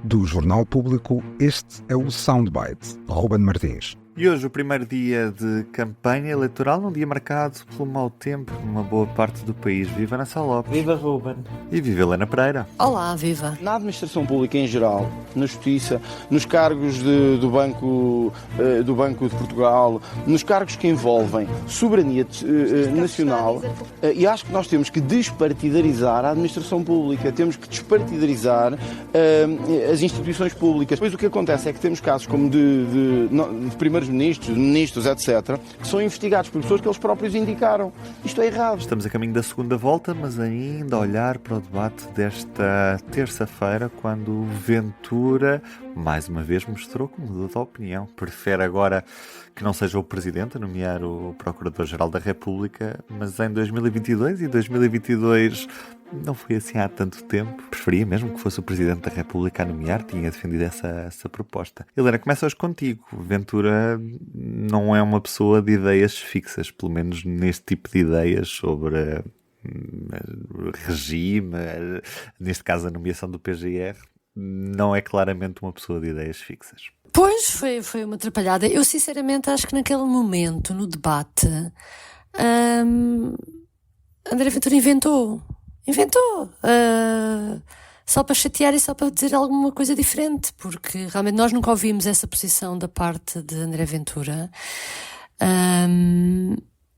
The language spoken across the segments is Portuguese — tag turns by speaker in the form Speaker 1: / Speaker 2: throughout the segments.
Speaker 1: Do Jornal Público, este é o Soundbite, Ruben Martins.
Speaker 2: E hoje, o primeiro dia de campanha eleitoral, num dia marcado pelo mau tempo numa boa parte do país. Viva Ana Sá Lopes.
Speaker 3: Viva Ruben.
Speaker 2: E viva Helena Pereira.
Speaker 4: Olá, viva.
Speaker 5: Na administração pública em geral, na justiça, nos cargos do Banco de Portugal, nos cargos que envolvem soberania nacional, e acho que nós temos que despartidarizar a administração pública, temos que despartidarizar as instituições públicas. Depois o que acontece é que temos casos como de primeiros ministros, etc., que são investigados por pessoas que eles próprios indicaram. Isto é errado.
Speaker 2: Estamos a caminho da segunda volta, mas ainda a olhar para o debate desta terça-feira, quando Ventura, mais uma vez, mostrou que mudou de opinião. Prefere agora que não seja o Presidente a nomear o Procurador-Geral da República, mas em 2022, e 2022 não foi assim há tanto tempo. Preferia mesmo que fosse o Presidente da República a nomear, tinha defendido essa proposta. Helena, começa hoje contigo. Ventura não é uma pessoa de ideias fixas, pelo menos neste tipo de ideias sobre regime, neste caso a nomeação do PGR, não é claramente uma pessoa de ideias fixas.
Speaker 4: Pois, foi uma atrapalhada. Eu sinceramente acho que naquele momento, no debate, André Ventura inventou. Só para chatear e só para dizer alguma coisa diferente, porque realmente nós nunca ouvimos essa posição da parte de André Ventura.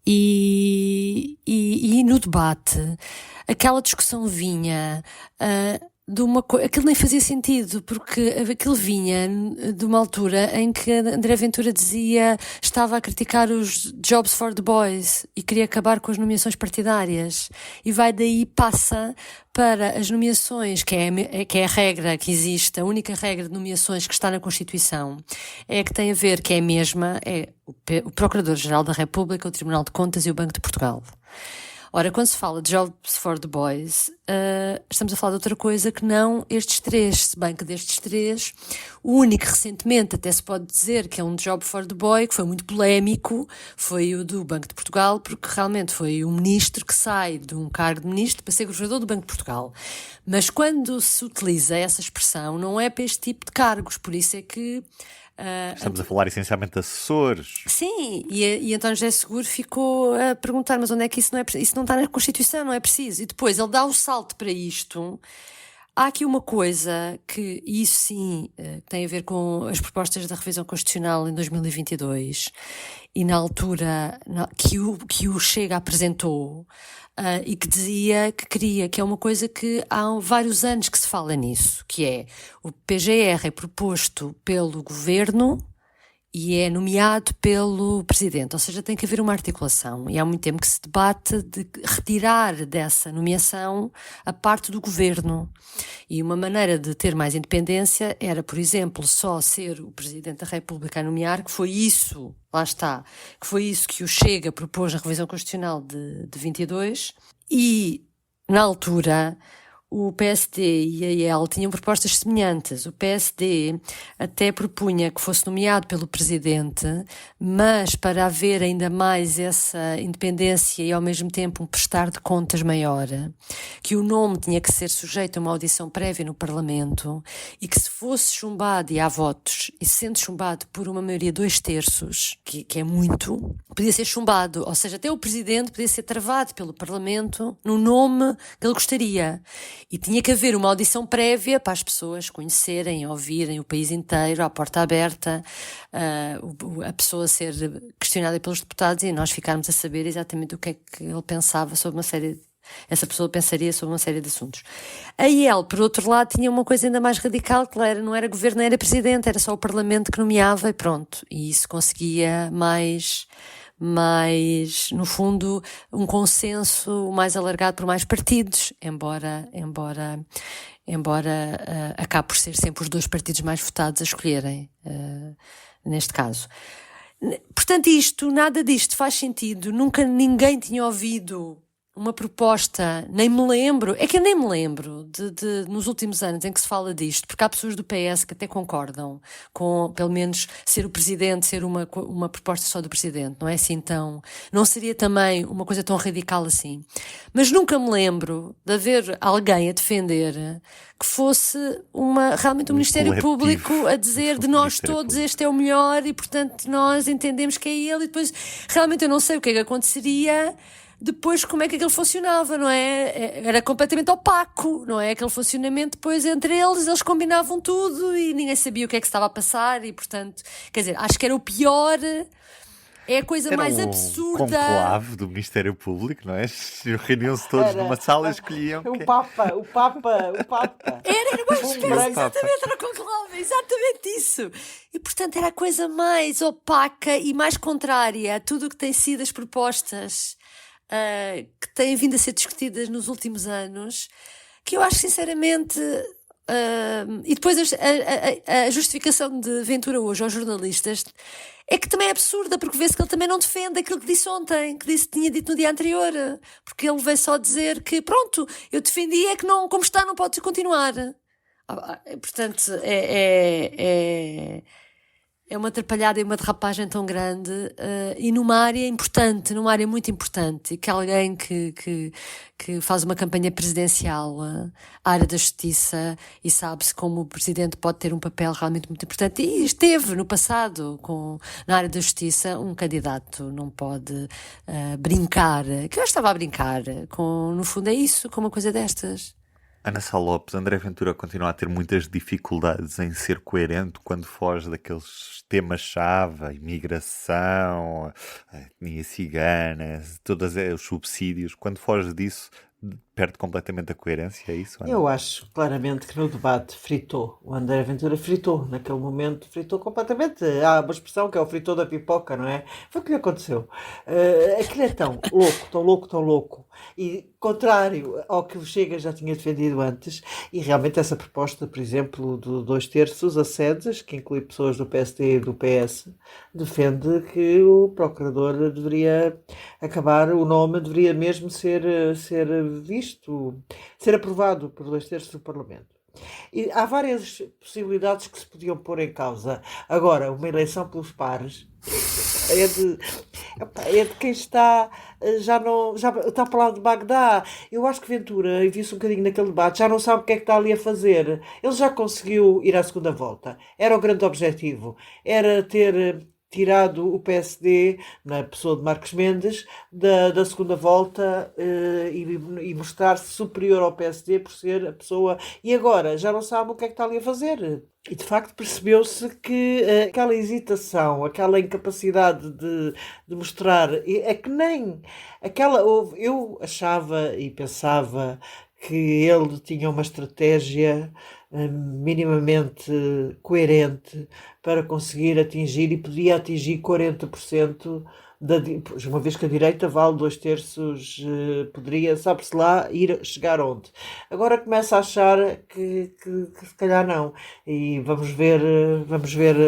Speaker 4: E no debate, aquela discussão vinha aquilo nem fazia sentido, porque aquilo vinha de uma altura em que André Ventura estava a criticar os Jobs for the Boys e queria acabar com as nomeações partidárias, e passa para as nomeações, que é a regra que existe, a única regra de nomeações que está na Constituição, é a que tem a ver, que é a mesma, é o Procurador-Geral da República, o Tribunal de Contas e o Banco de Portugal. Ora, quando se fala de Jobs for the Boys, estamos a falar de outra coisa que não estes três, se bem que destes três, o único recentemente até se pode dizer que é um Job for the Boy, que foi muito polémico, foi o do Banco de Portugal, porque realmente foi um ministro que sai de um cargo de ministro para ser governador do Banco de Portugal. Mas quando se utiliza essa expressão, não é para este tipo de cargos, por isso é que
Speaker 2: estamos a falar essencialmente de assessores.
Speaker 4: Sim, e António José Seguro ficou a perguntar, mas onde é que isso não está na Constituição, não é preciso? E depois ele dá o salto para isto. Há aqui uma coisa que, isso sim, tem a ver com as propostas da revisão constitucional em 2022, e na altura que o Chega apresentou, e que dizia que queria, que é uma coisa que há vários anos que se fala nisso, que é o PGR é proposto pelo Governo e é nomeado pelo Presidente, ou seja, tem que haver uma articulação, e há muito tempo que se debate de retirar dessa nomeação a parte do Governo, e uma maneira de ter mais independência era, por exemplo, só ser o Presidente da República a nomear, que foi isso, lá está, que foi isso que o Chega propôs na revisão constitucional de 22, e na altura o PSD e a IEL tinham propostas semelhantes. O PSD até propunha que fosse nomeado pelo Presidente, mas para haver ainda mais essa independência e ao mesmo tempo um prestar de contas maior, que o nome tinha que ser sujeito a uma audição prévia no Parlamento, e que se fosse chumbado, e há votos, e sendo chumbado por uma maioria de 2/3, que é muito, podia ser chumbado, ou seja, até o Presidente podia ser travado pelo Parlamento no nome que ele gostaria. E tinha que haver uma audição prévia para as pessoas conhecerem, ouvirem o país inteiro, à porta aberta, a pessoa ser questionada pelos deputados e nós ficarmos a saber exatamente o que é que ele pensava sobre uma série, essa pessoa pensaria sobre uma série de assuntos. A IEL, por outro lado, tinha uma coisa ainda mais radical, que não era governo, não era presidente, era só o Parlamento que nomeava e pronto. E isso conseguia mais, no fundo, um consenso mais alargado por mais partidos, embora acabe por ser sempre os dois partidos mais votados a escolherem, neste caso. Portanto, nada disto faz sentido. Nunca ninguém tinha ouvido uma proposta, nem me lembro, é que eu nem me lembro nos últimos anos em que se fala disto, porque há pessoas do PS que até concordam com, pelo menos, ser o presidente, ser uma proposta só do presidente, não é assim tão, não seria também uma coisa tão radical assim. Mas nunca me lembro de haver alguém a defender que fosse realmente um Ministério
Speaker 2: coletivo.
Speaker 4: Público a dizer de nós todos este é o melhor e, portanto, nós entendemos que é ele e depois, realmente eu não sei o que é que aconteceria depois como é que aquilo funcionava, não é? Era completamente opaco, não é? Aquele funcionamento depois entre eles combinavam tudo e ninguém sabia o que é que se estava a passar e, portanto, quer dizer, acho que era o pior, é a coisa
Speaker 2: Era
Speaker 4: mais
Speaker 2: um
Speaker 4: absurda.
Speaker 2: conclave do Ministério Público, não é? Reuniam-se todos numa sala e escolhiam.
Speaker 5: O Papa.
Speaker 4: Era uma espécie, exatamente, era conclave, exatamente isso. E, portanto, era a coisa mais opaca e mais contrária a tudo o que tem sido as propostas que têm vindo a ser discutidas nos últimos anos, que eu acho sinceramente. E depois a justificação de Ventura hoje aos jornalistas é que também é absurda, porque vê-se que ele também não defende aquilo que disse ontem, tinha dito no dia anterior, porque ele veio só dizer que pronto, eu defendi, é que não, como está não pode continuar. Portanto, é uma atrapalhada e uma derrapagem tão grande e numa área importante, numa área muito importante, e que alguém que faz uma campanha presidencial à área da justiça e sabe-se como o presidente pode ter um papel realmente muito importante, e esteve no passado na área da justiça, um candidato não pode brincar, que eu estava a brincar, no fundo é isso, com uma coisa destas.
Speaker 2: Ana Sá Lopes, André Ventura continua a ter muitas dificuldades em ser coerente quando foge daqueles temas-chave, a imigração, a etnia cigana, todos os subsídios. Quando foge disso, perde completamente a coerência, é isso? Ana?
Speaker 3: Eu acho claramente que no debate fritou. O André Ventura fritou. Naquele momento fritou completamente. Há uma expressão que é o fritou da pipoca, não é? Foi o que lhe aconteceu. Aquilo é tão louco, tão louco, tão louco. E contrário ao que o Chega já tinha defendido antes. E realmente essa proposta, por exemplo, de 2/3 a sedes, que inclui pessoas do PSD e do PS, defende que o procurador deveria acabar, o nome deveria mesmo ser visto, ser aprovado por 2/3 do Parlamento. E há várias possibilidades que se podiam pôr em causa. Agora, uma eleição pelos pares é de quem está já está para lá de Bagdá. Eu acho que Ventura, e vi-se um bocadinho naquele debate, já não sabe o que é que está ali a fazer. Ele já conseguiu ir à segunda volta. Era o grande objetivo. Era ter tirado o PSD, na pessoa de Marcos Mendes, da segunda volta e mostrar-se superior ao PSD por ser a pessoa. E agora já não sabe o que é que está ali a fazer. E de facto percebeu-se que aquela hesitação, aquela incapacidade de mostrar, é que nem aquela. Eu achava e pensava que ele tinha uma estratégia minimamente coerente para conseguir atingir, e podia atingir 40%, uma vez que a direita vale 2/3, poderia, sabe-se lá, chegar onde. Agora começa a achar que se calhar não. E vamos ver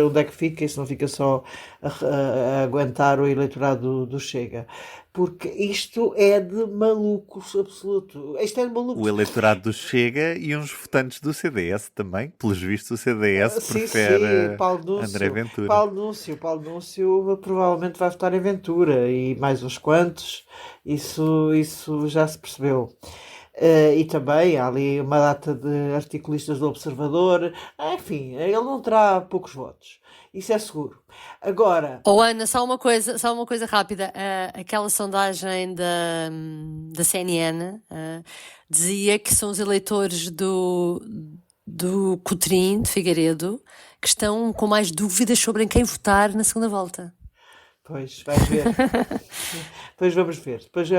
Speaker 3: onde é que fica, e se não fica só a aguentar o eleitorado do Chega. Porque isto é de malucos absoluto. Isto é de malucos.
Speaker 2: O eleitorado do Chega e uns votantes do CDS também. Pelos vistos, o CDS prefere André Ventura.
Speaker 3: Paulo Núncio provavelmente vai votar em Ventura, e mais uns quantos. Isso já se percebeu. E também há ali uma data de articulistas do Observador. Enfim, ele não terá poucos votos. Isso é seguro. Agora...
Speaker 4: Ana, só uma coisa rápida. Aquela sondagem da CNN dizia que são os eleitores do Coutrinho, de Figueiredo, que estão com mais dúvidas sobre em quem votar na segunda volta.
Speaker 3: Pois, vais ver. Depois vamos ver. Depois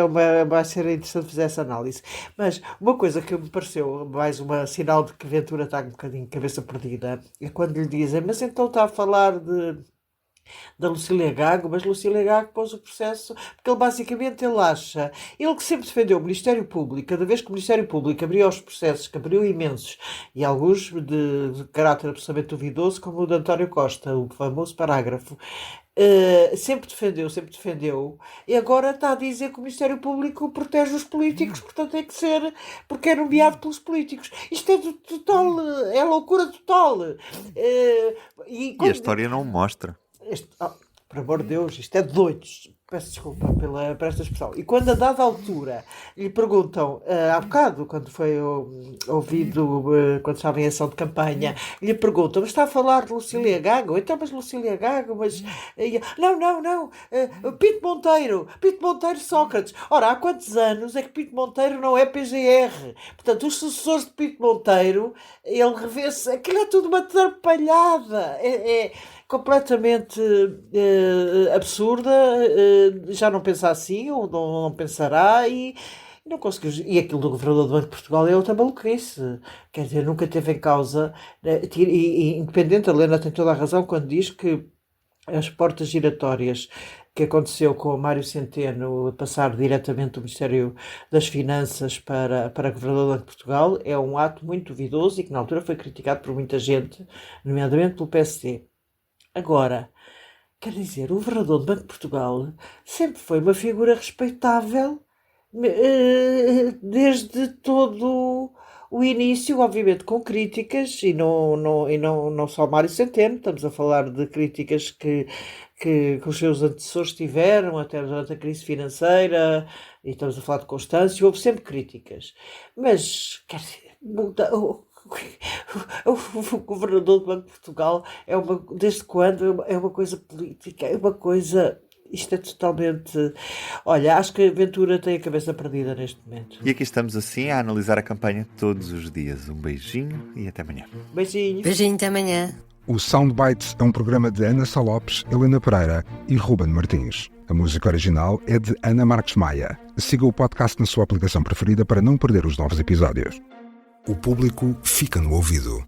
Speaker 3: vai ser interessante fazer essa análise. Mas uma coisa que me pareceu mais um sinal de que Ventura está um bocadinho de cabeça perdida é quando lhe dizem: mas então está a falar da Lucília Gago, mas Lucília Gago pôs o processo, porque ele basicamente acha, ele que sempre defendeu o Ministério Público, cada vez que o Ministério Público abria os processos, que abriu imensos, e alguns de caráter absolutamente duvidoso, como o de António Costa, o famoso parágrafo, sempre defendeu, e agora está a dizer que o Ministério Público protege os políticos, portanto tem que ser, porque é nomeado pelos políticos. Isto é total, é loucura total.
Speaker 2: E a história não mostra.
Speaker 3: Por amor de Deus, isto é de doidos. Peço desculpa por esta expressão. E quando a dada altura lhe perguntam, há bocado, quando foi ouvido, quando estava em ação de campanha, lhe perguntam, mas está a falar de Lucília Gago? Então, mas Lucília Gago, mas... Não, Pinto Monteiro Sócrates. Ora, há quantos anos é que Pinto Monteiro não é PGR? Portanto, os sucessores de Pinto Monteiro, ele revê-se, aquilo é tudo uma atrapalhada. É completamente absurda, já não pensa assim, ou não pensará, e não conseguiu. E aquilo do Governador do Banco de Portugal é outra maluquice. Quer dizer, nunca teve em causa, e independente, a Helena tem toda a razão quando diz que as portas giratórias que aconteceu com o Mário Centeno passar diretamente do Ministério das Finanças para Governador do Banco de Portugal é um ato muito duvidoso e que na altura foi criticado por muita gente, nomeadamente pelo PSD. Agora, quer dizer, o Governador do Banco de Portugal sempre foi uma figura respeitável desde todo o início, obviamente com críticas, e não só Mário Centeno, estamos a falar de críticas que os seus antecessores tiveram, até durante a crise financeira, e estamos a falar de Constâncio, houve sempre críticas. Mas, quer dizer, o Governador do Banco de Portugal desde quando é uma coisa política, é uma coisa, isto é totalmente, olha, acho que a Ventura tem a cabeça perdida neste momento.
Speaker 2: E aqui estamos assim a analisar a campanha todos os dias. Um beijinho e até amanhã.
Speaker 4: Beijinho, até amanhã.
Speaker 1: O Soundbites é um programa de Ana Sá Lopes, Helena Pereira e Ruben Martins. A música original é de Ana Marques Maia. Siga o podcast na sua aplicação preferida para não perder os novos episódios. O público fica no ouvido.